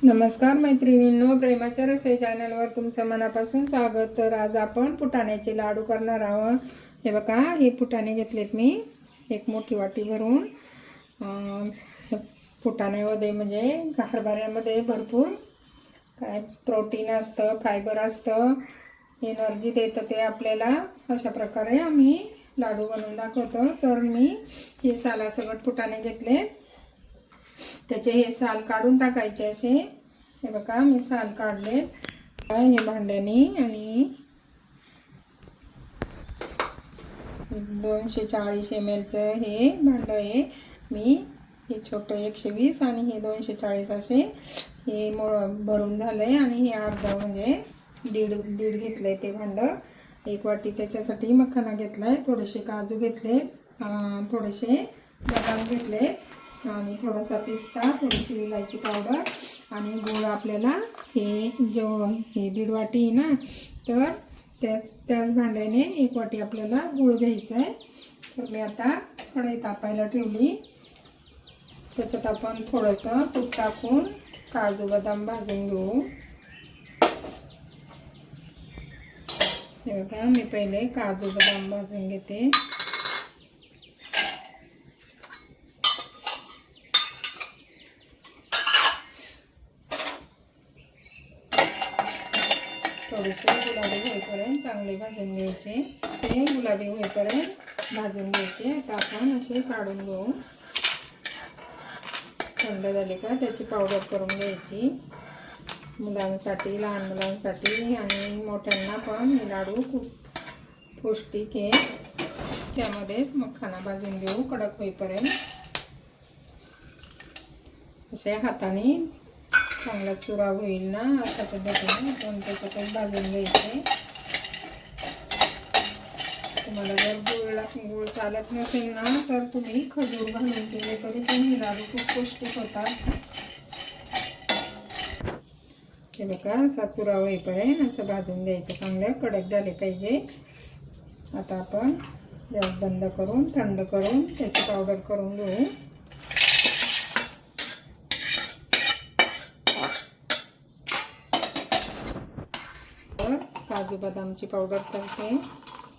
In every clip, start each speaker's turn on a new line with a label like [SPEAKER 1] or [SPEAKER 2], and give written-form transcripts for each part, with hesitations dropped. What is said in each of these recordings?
[SPEAKER 1] नमस्कार मैत्रिणींनो, प्रेमाच्या रसोई चॅनलवर तुमचं मनापासून स्वागत। तर आज आपण फुटाण्याचे लाडू करणार आहोत। हे बघा, हे फुटाणे घेतलेत मी एक मोठी वाटी भरून। फुटाण्यामध्ये म्हणजे हरभऱ्यामध्ये भरपूर काय प्रोटीन असतं, फायबर असतं, एनर्जी देतं ते आपल्याला। अशा प्रकारे आम्ही लाडू बनवून दाखवतो। तर मी हे सालासकट फुटाणे घेतले, त्याचे हे साल काढून टाकायचे असे। हे बघा, मी साल काढले हे भांड्याने। आणि 240 ml हे भांडं आहे। मी हे छोटं 120 आणि हे 240 असे हे भरून झालंय। आणि हे अर्धा म्हणजे दीड घेतलंय ते भांडं। एक वाटी त्याच्यासाठी मखाना घेतलाय, थोडेसे काजू घेतले, थोडेसे बदाम घेतले आणि थोडासा पिस्ता, थोडीशी इलायची पावडर आणि गूळ। आपल्याला हे हे 1.5 वाटी ना, तर त्याच भांड्याने 1 वाटी आपल्याला गूळ घ्यायचा आहे। तर मी आता कढई तापायला ठेवली, त्याच्यात आपण थोडंसं तूप टाकून काजू बदाम भाजून घेऊ। हे बघा, मी पहिले काजू बदाम भाजून घेते। थोडेसे गुलाबी होईपर्यंत चांगले भाजून घ्यायचे। ते गुलाबी होईपर्यंत भाजून घ्यायचे। आता आपण असे काढून घेऊ। थंड झाले का त्याची पावडर करून घ्यायची। मुलांसाठी, लहान मुलांसाठी आणि मोठ्यांना पण हे लाडू खूप पौष्टिक आहे। त्यामध्ये मखाना भाजून घेऊ कडक होईपर्यंत। असे हाताने चांगला चुरा होईल ना, अशा पद्धतीने आपण त्याच्यात भाजून घ्यायचे। तुम्हाला जर गुळ चालत नसेल ना, तर तुम्ही खजूर घालून केले तरी पण हे लाडू खूप पौष्टिक होतात। हे बघा, असा चुरा होईपर्यंत असं भाजून घ्यायचं, चांगलं कडक झाले पाहिजे। आता आपण गॅस बंद करून थंड करून त्याची पावडर करून घेऊ। काजू बदामची पावडर करते,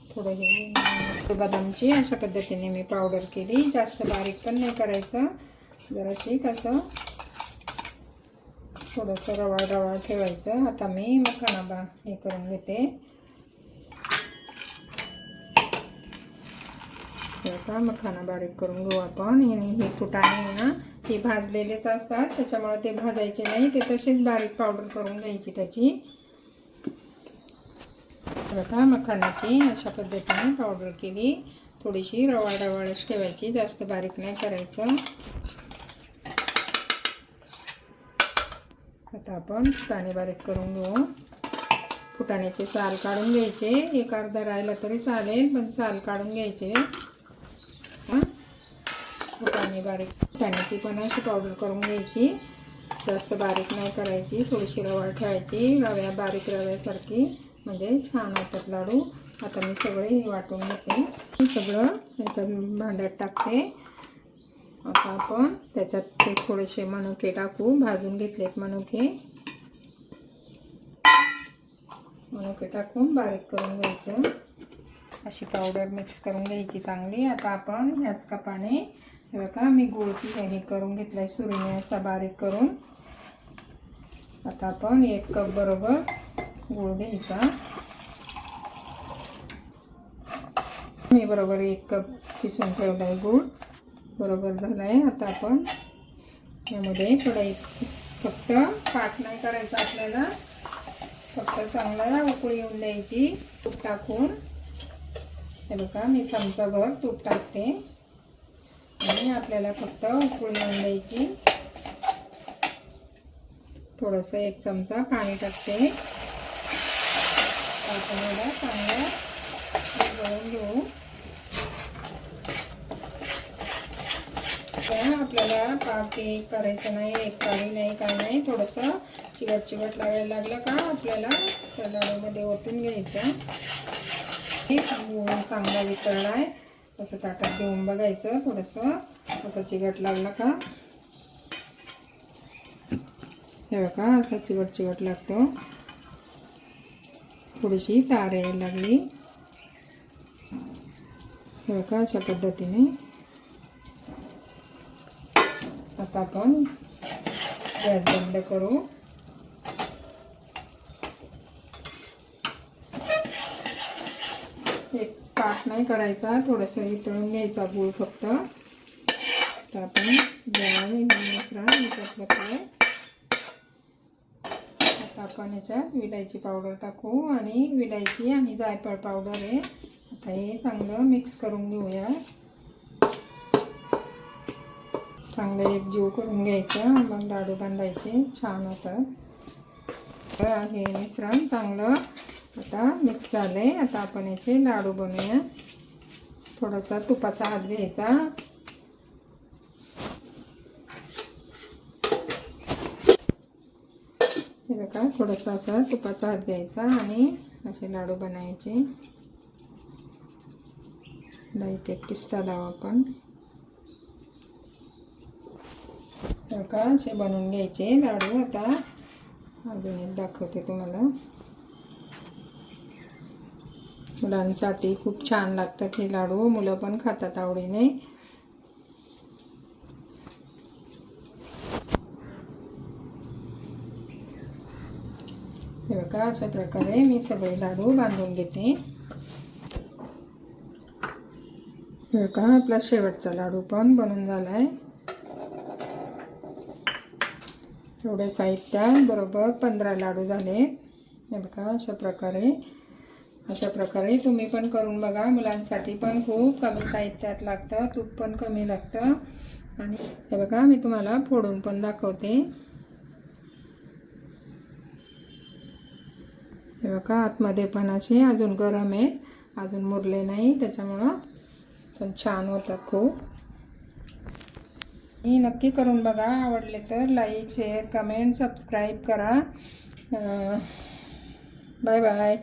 [SPEAKER 1] थोडं हे बदामची अशा पद्धतीने मी पावडर केली। जास्त बारीक पण नाही करायचं, जराशी कसं थोडंसं रवाळ ठेवायचं। आता मी मखाना हे करून घेते। आता मखाना बारीक करून घेऊ आपण। आणि हे फुटाणे ना, हे भाजलेलेच असतात, त्याच्यामुळे ते भाजायचे नाही, ते तसेच बारीक पावडर करून घ्यायची त्याची। बघा, मखानाची अशा पद्धतीने पावडर केली, थोडीशी रवाळच ठेवायची, जास्त बारीक नाही करायचं। आता आपण फुटाणे बारीक करून घेऊ। फुटाण्याचे साल काढून घ्यायचे, एक अर्धा राहिला तरी चालेल, पण साल काढून घ्यायचे। फुटाण्याची पण अशी पावडर करून घ्यायची, जास्त बारीक नाही करायची, थोडीशी रवाळ ठेवायची, बारीक रव्यासारखी, म्हणजे छान होतात लाडू। आता मी सगळे वाटून घेते, सगळं याच्यात भांड्यात टाकते। आता आपण त्याच्यात ते थोडेसे मनुके टाकू, भाजून घेतलेत मनुके टाकून बारीक करून घ्यायचं। अशी पावडर मिक्स करून घ्यायची चांगली। आता आपण ह्याच कपाने, हे बघा, मी गूळ हे करून घेतलाय सुरीने असा बारीक करून। आता आपण 1 कप बरोबर गूळ घ्यायचा। मी बरोबर 1 कप किसून ठेवलाय गूळ, बरोबर झालाय। आता आपण यामध्ये कढईत फक्त पाक नाही करायचा आपल्याला, फक्त चांगला उकळी येऊन द्यायची तूप टाकून। हे बघा, मी चमचाभर तूप टाकते आणि आपल्याला फक्त उकळी येऊन द्यायची। थोडंसं 1 चमचा पाणी टाकते, आपण याला चांगलं उकळून घेऊ। आपल्याला पाक करायचं नाही, एकतारी नाही, काय नाही, थोडंसं चिकट लागायला लागलं का आपल्याला त्या लाडूमध्ये ओतून घ्यायचं। गूळ चांगला वितळलाय, असं ताटात घेऊन बघायचं, थोडंसं असं चिकट लागलं का हे बघा असा चिवट चिवट लागतो. थोडीशी तार यायला लागली. हे बघा अशा पद्धतीने. आता आपण गॅस बंद करू. एक पाक नाही करायचा, थोडंसं वितळून घ्यायचा गूळ फक्त. तर आपण हे मिश्रण याच्यात घातलं. आता आपण याच्यात विलायची पावडर टाकू आणि विलायची आणि जायफळ पावडर आहे. आता हे चांगलं मिक्स करून घेऊया. चांगलं एकजीव करून घ्यायचं, मग लाडू बांधायचे छान होतात. तर हे मिश्रण चांगलं आता मिक्स झालंय. आता आपण याचे लाडू बनवूया. थोडासा तुपाचा हात घ्यायचा. हे बघा थोडासा असा तुपाचा हात घ्यायचा आणि असे लाडू बनायचे. एक एक पिस्ता लावू आपण. हे बघा असे बनवून घ्यायचे लाडू. आता अजून एक दाखवते तुम्हाला. मुलांसाठी खूप छान लागतात हे लाडू. मुलं पण खातात आवडीने. हे बघा अशा प्रकारे मी सगळे लाडू बांधून घेते. हे बघा आपला शेवटचा लाडू पण बनून झाला आहे. एवढे साहित्यात बरोबर 15 लाडू झाले. हे बघा अशा प्रकारे तुम्ही पण करून बघा. मुलांसाठी पण खूप कमी साहित्यात लागतं, तूप पण कमी लागतं. आणि हे बघा मी तुम्हाला फोडून पण दाखवते. हे बघा आतमध्ये पण असे अजून गरम आहेत, अजून मुरले नाही, त्याच्यामुळं पण छान होतात खूप. नक्की करून बघा. आवडले तर लाईक, शेअर, कमेंट, सबस्क्राईब करा. Bye bye.